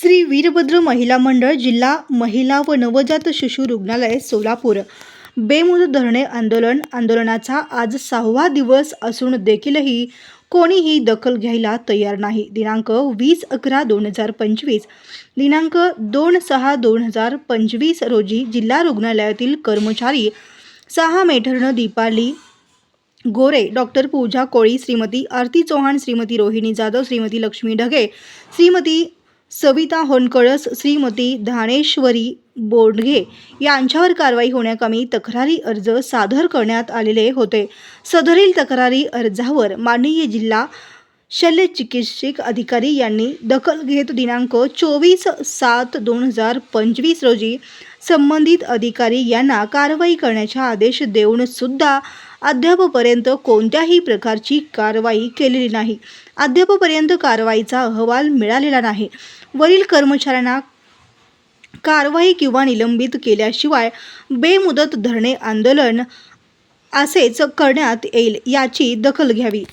श्री वीरभद्र महिला मंडळ जिल्हा महिला व नवजात शिशु रुग्णालय सोलापूर बेमुदत धरणे आंदोलनाचा आज 6वा दिवस असून देखीलही कोणीही दखल घ्यायला तयार नाही। दिनांक 20/11/2025 दिनांक 2/6/2025 रोजी जिल्हा रुग्णालयातील कर्मचारी 6 मेटर्न दीपाली गोरे, डॉक्टर पूजा कोळी, श्रीमती आरती चौहान, श्रीमती रोहिणी जाधव, श्रीमती लक्ष्मी ढगे, श्रीमती सविता होनकळस, श्रीमती धानेश्वरी बोडगे यांच्यावर कारवाई होण्याकामी तक्रारी अर्ज सादर करण्यात आलेले होते। सदरील तक्रारी अर्जावर माननीय जिल्हा शल्य चिकित्सक अधिकारी यांनी दखल घेत दिनांक 24/7/2025 रोजी संबंधित अधिकारी यांना कारवाई करण्याचे आदेश देऊन सुद्धा अद्यापपर्यंत कोणत्याही प्रकारची कारवाई केलेली नाही। अद्यापपर्यंत कारवाईचा अहवाल मिळालेला नाही। वरील कर्मचाऱ्यांना कारवाई किंवा निलंबित केल्याशिवाय बेमुदत धरणे आंदोलन असेच करण्यात येईल याची दखल घ्यावी।